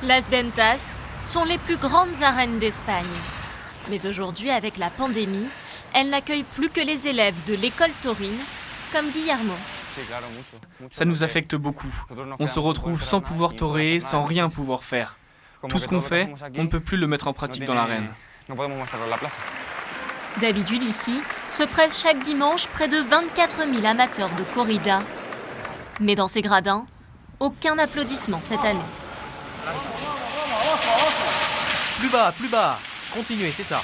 Las Ventas sont les plus grandes arènes d'Espagne. Mais aujourd'hui, avec la pandémie, elles n'accueillent plus que les élèves de l'école taurine, comme Guillermo. Ça nous affecte beaucoup. On se retrouve sans pouvoir toréer, sans rien pouvoir faire. Tout ce qu'on fait, on ne peut plus le mettre en pratique dans l'arène. D'habitude ici, se pressent chaque dimanche près de 24 000 amateurs de corrida. Mais dans ces gradins, aucun applaudissement cette année. Plus bas. Continuez, c'est ça.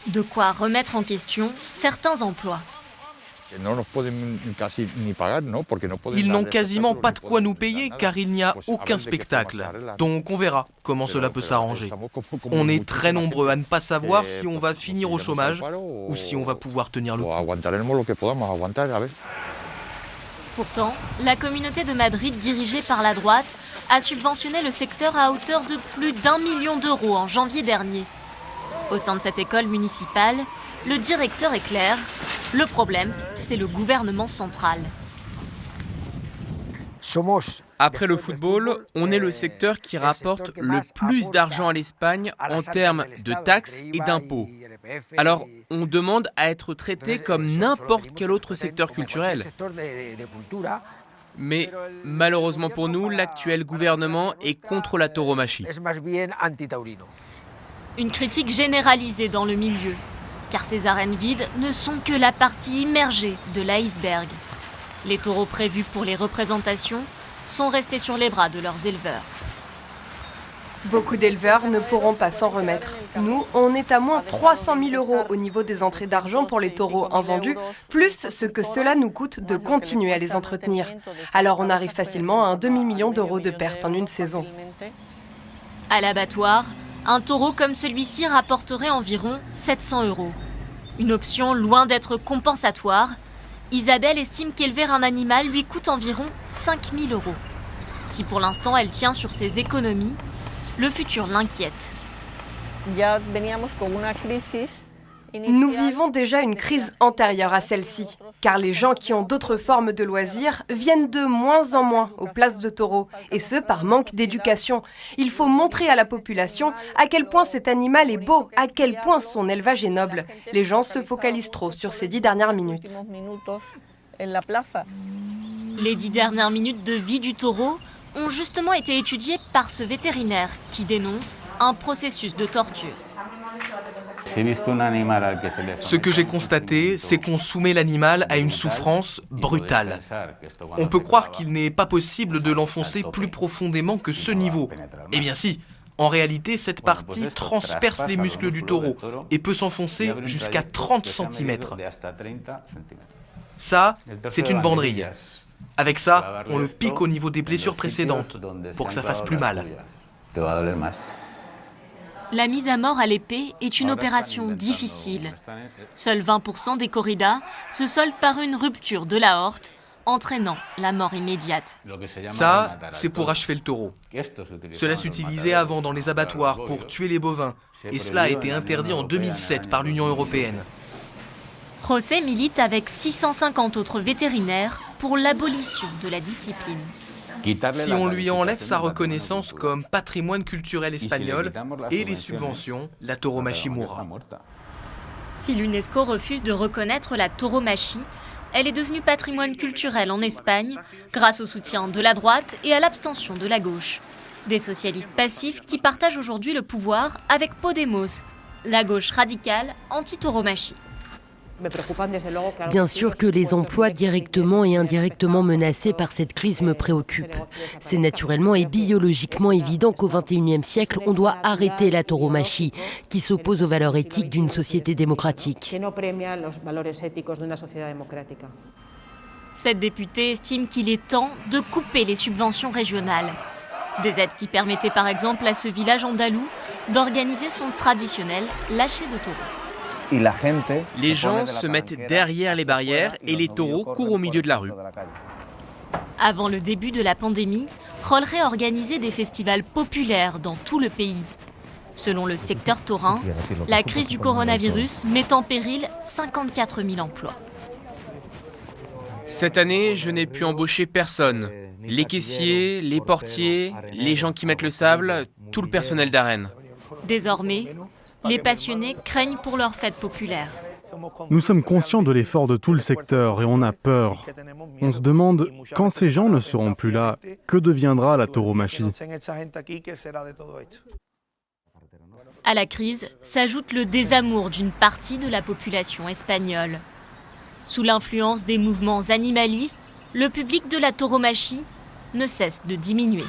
De quoi remettre en question certains emplois. Ils n'ont quasiment pas de quoi nous payer car il n'y a aucun spectacle. Donc on verra comment cela peut s'arranger. On est très nombreux à ne pas savoir si on va finir au chômage ou si on va pouvoir tenir le coup. Pourtant, la communauté de Madrid dirigée par la droite a subventionné le secteur à hauteur de plus d'1 million d'euros en janvier dernier. Au sein de cette école municipale, le directeur est clair. Le problème, c'est le gouvernement central. Après le football, on est le secteur qui rapporte le plus d'argent à l'Espagne en termes de taxes et d'impôts. Alors, on demande à être traité comme n'importe quel autre secteur culturel. Mais malheureusement pour nous, l'actuel gouvernement est contre la tauromachie. Une critique généralisée dans le milieu, car ces arènes vides ne sont que la partie immergée de l'iceberg. Les taureaux prévus pour les représentations sont restés sur les bras de leurs éleveurs. Beaucoup d'éleveurs ne pourront pas s'en remettre. Nous, on est à moins 300 000 euros au niveau des entrées d'argent pour les taureaux invendus, plus ce que cela nous coûte de continuer à les entretenir. Alors on arrive facilement à un demi-million d'euros de pertes en une saison. À l'abattoir, un taureau comme celui-ci rapporterait environ 700 euros. Une option loin d'être compensatoire. Isabelle estime qu'élever un animal lui coûte environ 5 000 euros. Si pour l'instant elle tient sur ses économies, le futur l'inquiète. Nous vivons déjà une crise antérieure à celle-ci, car les gens qui ont d'autres formes de loisirs viennent de moins en moins aux places de taureaux, et ce par manque d'éducation. Il faut montrer à la population à quel point cet animal est beau, à quel point son élevage est noble. Les gens se focalisent trop sur ces 10 dernières minutes. Les 10 dernières minutes de vie du taureau ont justement été étudiées par ce vétérinaire qui dénonce un processus de torture. Ce que j'ai constaté, c'est qu'on soumet l'animal à une souffrance brutale. On peut croire qu'il n'est pas possible de l'enfoncer plus profondément que ce niveau. Eh bien si, en réalité, cette partie transperce les muscles du taureau et peut s'enfoncer jusqu'à 30 cm. Ça, c'est une banderille. Avec ça, on le pique au niveau des blessures précédentes pour que ça fasse plus mal. La mise à mort à l'épée est une opération difficile. Seuls 20% des corridas se soldent par une rupture de l'aorte, entraînant la mort immédiate. Ça, c'est pour achever le taureau. Cela s'utilisait avant dans les abattoirs pour tuer les bovins, et cela a été interdit en 2007 par l'Union européenne. José milite avec 650 autres vétérinaires pour l'abolition de la discipline. Si on lui enlève sa reconnaissance comme patrimoine culturel espagnol et les subventions, la tauromachie mourra. Si l'UNESCO refuse de reconnaître la tauromachie, elle est devenue patrimoine culturel en Espagne grâce au soutien de la droite et à l'abstention de la gauche. Des socialistes passifs qui partagent aujourd'hui le pouvoir avec Podemos, la gauche radicale anti-tauromachie. Bien sûr que les emplois directement et indirectement menacés par cette crise me préoccupent. C'est naturellement et biologiquement évident qu'au XXIe siècle, on doit arrêter la tauromachie, qui s'oppose aux valeurs éthiques d'une société démocratique. Cette députée estime qu'il est temps de couper les subventions régionales. Des aides qui permettaient par exemple à ce village andalou d'organiser son traditionnel lâcher de taureaux. Les gens se mettent derrière les barrières et les taureaux courent au milieu de la rue. Avant le début de la pandémie, Rolleré organisait des festivals populaires dans tout le pays. Selon le secteur taurin, la crise du coronavirus met en péril 54 000 emplois. Cette année, je n'ai pu embaucher personne. Les caissiers, les portiers, les gens qui mettent le sable, tout le personnel d'arène. Désormais, les passionnés craignent pour leur fête populaire. Nous sommes conscients de l'effort de tout le secteur et on a peur. On se demande, quand ces gens ne seront plus là, que deviendra la tauromachie ? À la crise s'ajoute le désamour d'une partie de la population espagnole. Sous l'influence des mouvements animalistes, le public de la tauromachie ne cesse de diminuer.